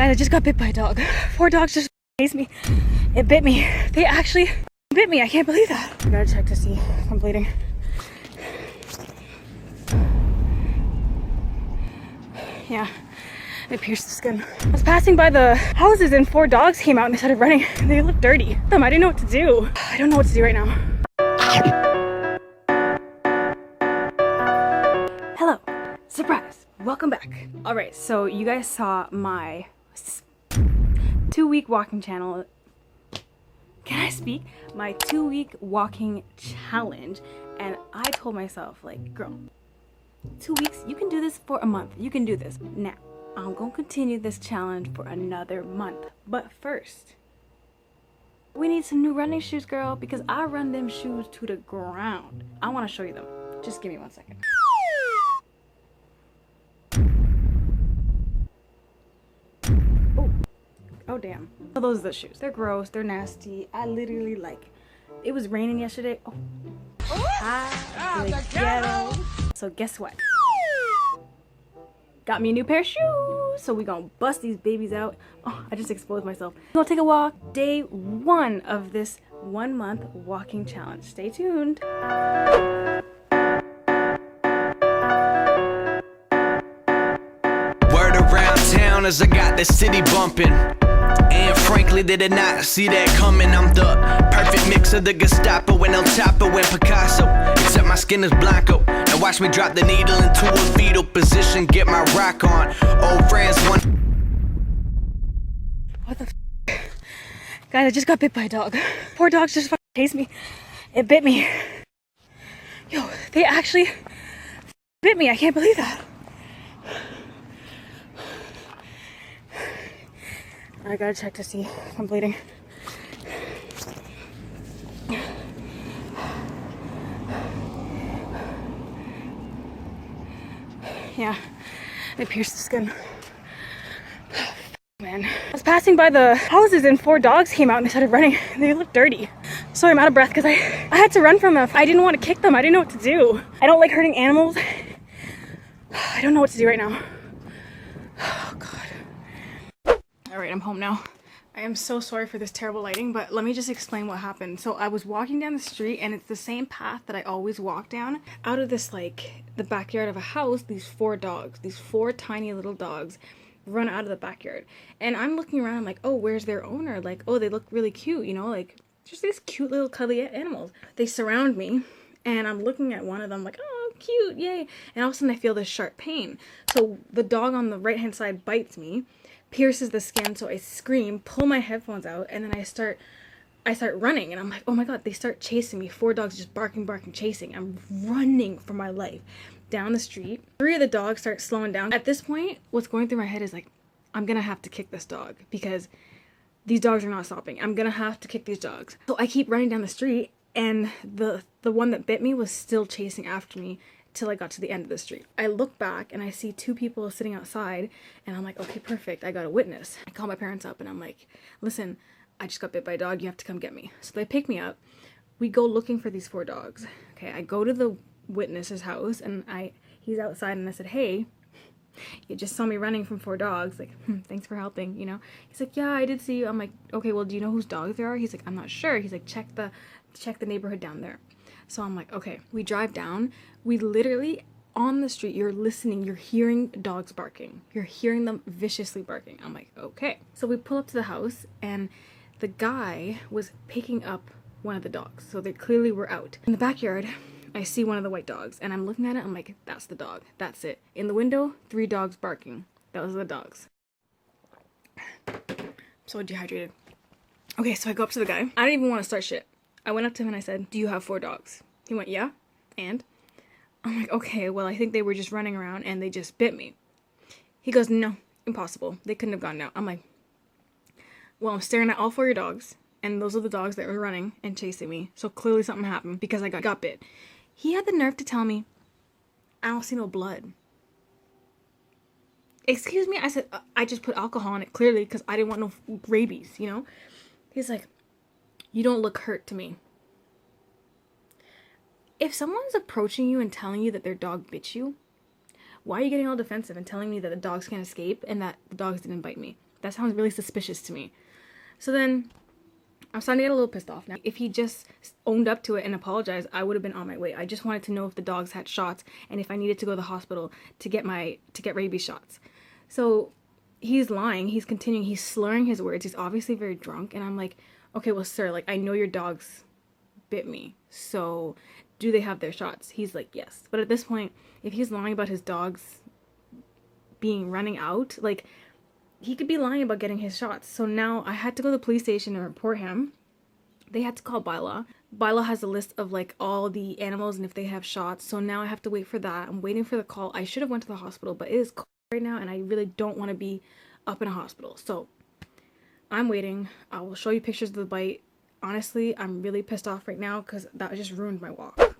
Guys, I just got bit by a dog. 4 dogs just chased me. It bit me. They actually bit me. I can't believe that. I gotta check to see if I'm bleeding. Yeah, it pierced the skin. I was passing by the houses and 4 dogs came out and they started running. They looked dirty. I didn't know what to do. I don't know what to do right now. Hello, surprise, welcome back. All right, so you guys saw my 2-week walking channel. Can I speak? My 2-week walking challenge. And I told myself, like, girl, 2 weeks, you can do this for a month. You can do this. Now, I'm gonna continue this challenge for another month. But first, we need some new running shoes, girl, because I run them shoes to the ground. I wanna show you them. Just give me 1 second. Oh damn. So those are the shoes. They're gross, they're nasty. I literally it was raining yesterday. Oh. The ghetto. So guess what? Got me a new pair of shoes. So we gonna bust these babies out. Oh, I just exposed myself. We're gonna take a walk. Day 1 of this 1-month walking challenge. Stay tuned. Word around town as I got the city bumping. And frankly, they did not see that coming. I'm the perfect mix of the Gestapo and El Chapo and Picasso. Except my skin is blanco. Now watch me drop the needle into a fetal position. Get my rock on. Old friends one. What the f? Guys, I just got bit by a dog. 4 dogs just chased me. It bit me. Yo, they actually bit me. I can't believe that. I gotta check to see if I'm bleeding. Yeah, it pierced the skin. Man. I was passing by the houses and 4 dogs came out and they started running. They looked dirty. Sorry, I'm out of breath because I had to run from them. I didn't want to kick them. I didn't know what to do. I don't like hurting animals. I don't know what to do right now. Oh, God. Alright, I'm home now. I am so sorry for this terrible lighting, but let me just explain what happened. So I was walking down the street and it's the same path that I always walk down. Out of this, the backyard of a house, these 4 dogs, these 4 tiny little dogs run out of the backyard. And I'm looking around, I'm like, oh, where's their owner? Like, oh, they look really cute, you know, just these cute little cuddly animals. They surround me and I'm looking at one of them like, oh, cute, yay. And all of a sudden I feel this sharp pain. So the dog on the right-hand side bites me, pierces the skin, so I scream, pull my headphones out, and then I start running, and I'm like, oh my God, they start chasing me. 4 dogs just barking, chasing. I'm running for my life down the street. 3 of the dogs start slowing down. At this point, what's going through my head is like, I'm gonna have to kick this dog because these dogs are not stopping. I'm gonna have to kick these dogs. So I keep running down the street, and the one that bit me was still chasing after me till I got to the end of the street. I look back and I see 2 people sitting outside and I'm like, okay, perfect, I got a witness. I call my parents up and I'm like, listen, I just got bit by a dog, you have to come get me. So they pick me up, we go looking for these 4 dogs. Okay, I go to the witness's house and he's outside and I said, hey, you just saw me running from 4 dogs, like, thanks for helping, you know. He's like, yeah, I did see you. I'm like, okay, well, do you know whose dogs they are? He's like, I'm not sure. He's like, check the neighborhood down there. So I'm like, okay. We drive down. We literally, on the street, you're listening, you're hearing dogs barking. You're hearing them viciously barking. I'm like, okay. So we pull up to the house, and the guy was picking up one of the dogs. So they clearly were out. In the backyard, I see one of the white dogs, and I'm looking at it, I'm like, that's the dog. That's it. In the window, 3 dogs barking. Those are the dogs. I'm so dehydrated. Okay, so I go up to the guy. I didn't even want to start shit. I went up to him and I said, do you have 4 dogs? He went, yeah. And? I'm like, okay, well, I think they were just running around and they just bit me. He goes, no, impossible. They couldn't have gone out. I'm like, well, I'm staring at all 4 of your dogs, and those are the dogs that were running and chasing me. So clearly something happened because I got bit. He had the nerve to tell me, I don't see no blood. Excuse me? I said, I just put alcohol in it, clearly, because I didn't want no rabies, you know? He's like, you don't look hurt to me. If someone's approaching you and telling you that their dog bit you, why are you getting all defensive and telling me that the dogs can't escape and that the dogs didn't bite me? That sounds really suspicious to me. So then I'm starting to get a little pissed off now. If he just owned up to it and apologized, I would have been on my way. I just wanted to know if the dogs had shots and if I needed to go to the hospital to get rabies shots. So he's lying, he's continuing, he's slurring his words, he's obviously very drunk, and I'm like, okay, well, sir, like, I know your dogs bit me, so do they have their shots? He's like, yes. But at this point, if he's lying about his dogs running out, like, he could be lying about getting his shots. So now I had to go to the police station and report him. They had to call Bylaw. Bylaw has a list of like all the animals and if they have shots. So now I have to wait for that. I'm waiting for the call. I should have went to the hospital, but it is cold right now and I really don't want to be up in a hospital. So I'm waiting. I will show you pictures of the bite. Honestly, I'm really pissed off right now because that just ruined my walk.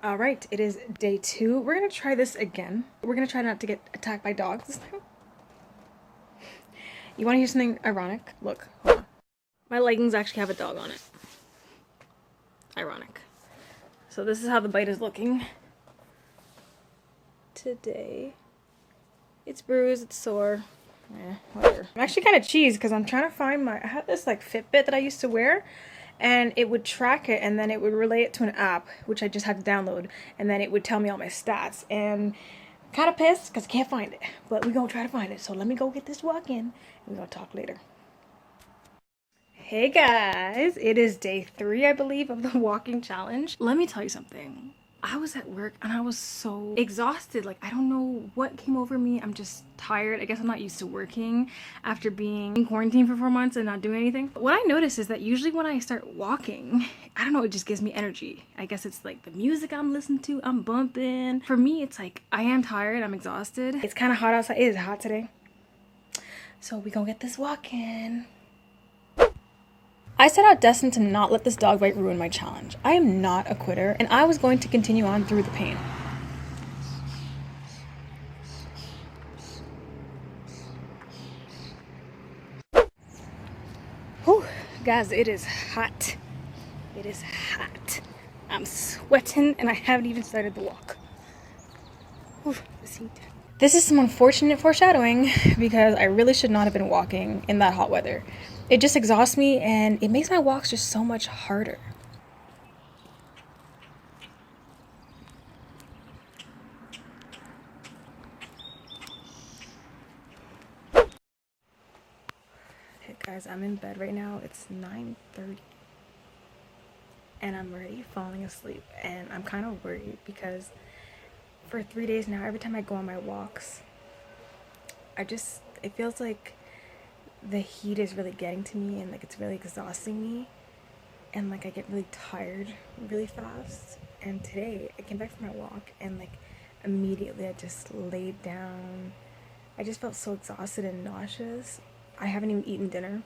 All right, it is day 2. We're gonna try this again. We're gonna try not to get attacked by dogs this time. You want to hear something ironic? Look, hold on. My leggings actually have a dog on it. Ironic. So this is how the bite is looking today. It's bruised, it's sore. Whatever. I'm actually kind of cheesed because I'm trying to find I had this like Fitbit that I used to wear and it would track it and then it would relay it to an app, which I just had to download, and then it would tell me all my stats. And kind of pissed because I can't find it, but we're gonna try to find it. So let me go get this walk in and we're gonna talk later. Hey guys, it is day 3, I believe, of the walking challenge. Let me tell you something. I was at work and I was so exhausted. Like, I don't know what came over me. I'm just tired. I guess I'm not used to working after being in quarantine for 4 months and not doing anything. But what I notice is that usually when I start walking, I don't know, it just gives me energy. I guess it's like the music I'm listening to, I'm bumping. For me, it's like I am tired, I'm exhausted. It's kind of hot outside. It is hot today. So we gonna get this walk in. I set out destined to not let this dog bite ruin my challenge. I am not a quitter, and I was going to continue on through the pain. Whew, guys, it is hot. It is hot. I'm sweating, and I haven't even started the walk. Whew, this heat. This is some unfortunate foreshadowing because I really should not have been walking in that hot weather. It just exhausts me and it makes my walks just so much harder. Hey guys, I'm in bed right now. It's 9:30 and I'm already falling asleep, and I'm kind of worried because for 3 days now, every time I go on my walks, it feels like the heat is really getting to me and like it's really exhausting me, and like I get really tired really fast. And today I came back from my walk and like immediately I just laid down. I just felt so exhausted and nauseous. I haven't even eaten dinner.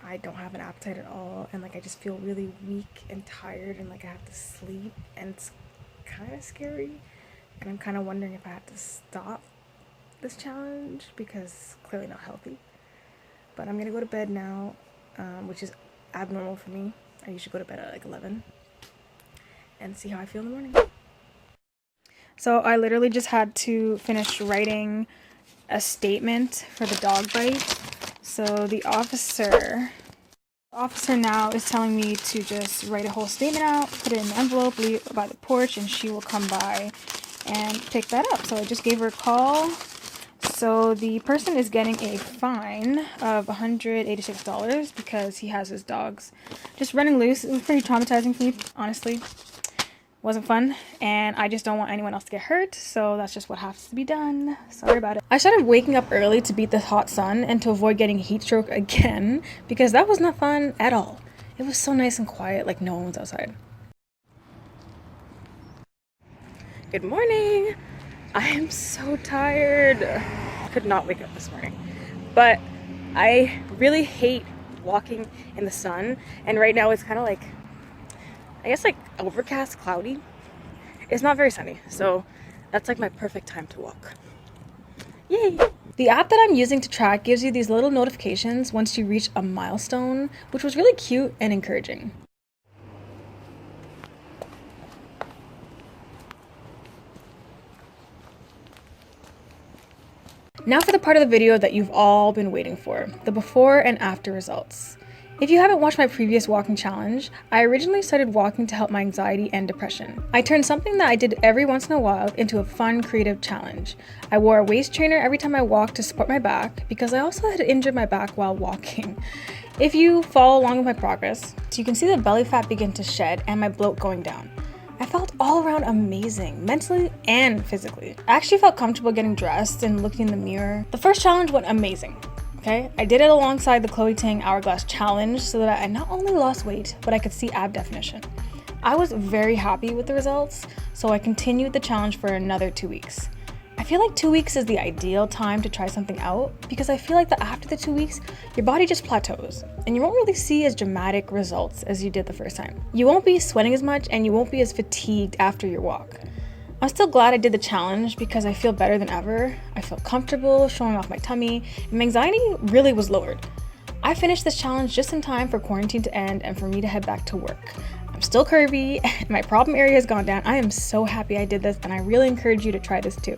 I don't have an appetite at all, and like I just feel really weak and tired and like I have to sleep, and it's kind of scary. And I'm kind of wondering if I have to stop this challenge because it's clearly not healthy. But I'm gonna go to bed now, which is abnormal for me. I usually go to bed at like 11 and see how I feel in the morning. So I literally just had to finish writing a statement for the dog bite. So the officer now is telling me to just write a whole statement out, put it in an envelope, leave it by the porch, and she will come by and pick that up. So I just gave her a call. So the person is getting a fine of $186 because he has his dogs just running loose. It was pretty traumatizing for me, honestly. Wasn't fun, and I just don't want anyone else to get hurt, so that's just what has to be done. Sorry about it. I started waking up early to beat the hot sun and to avoid getting heat stroke again because that was not fun at all. It was so nice and quiet, like no one was outside. Good morning. I am so tired. Could not wake up this morning, but I really hate walking in the sun, and right now it's kind of like, I guess like overcast, cloudy. It's not very sunny, so that's like my perfect time to walk. Yay! The app that I'm using to track gives you these little notifications once you reach a milestone, which was really cute and encouraging. Now for the part of the video that you've all been waiting for, the before and after results. If you haven't watched my previous walking challenge, I originally started walking to help my anxiety and depression. I turned something that I did every once in a while into a fun, creative challenge. I wore a waist trainer every time I walked to support my back because I also had injured my back while walking. If you follow along with my progress, you can see the belly fat begin to shed and my bloat going down. I felt all around amazing, mentally and physically. I actually felt comfortable getting dressed and looking in the mirror. The first challenge went amazing. Okay, I did it alongside the Chloe Ting Hourglass Challenge so that I not only lost weight, but I could see ab definition. I was very happy with the results, so I continued the challenge for another 2 weeks. I feel like 2 weeks is the ideal time to try something out because I feel like that after the 2 weeks, your body just plateaus and you won't really see as dramatic results as you did the first time. You won't be sweating as much and you won't be as fatigued after your walk. I'm still glad I did the challenge because I feel better than ever. I feel comfortable showing off my tummy and my anxiety really was lowered. I finished this challenge just in time for quarantine to end and for me to head back to work. I'm still curvy and my problem area has gone down. I am so happy I did this and I really encourage you to try this too.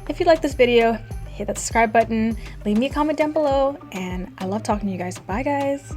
If you like this video, hit that subscribe button, leave me a comment down below, and I love talking to you guys. Bye guys.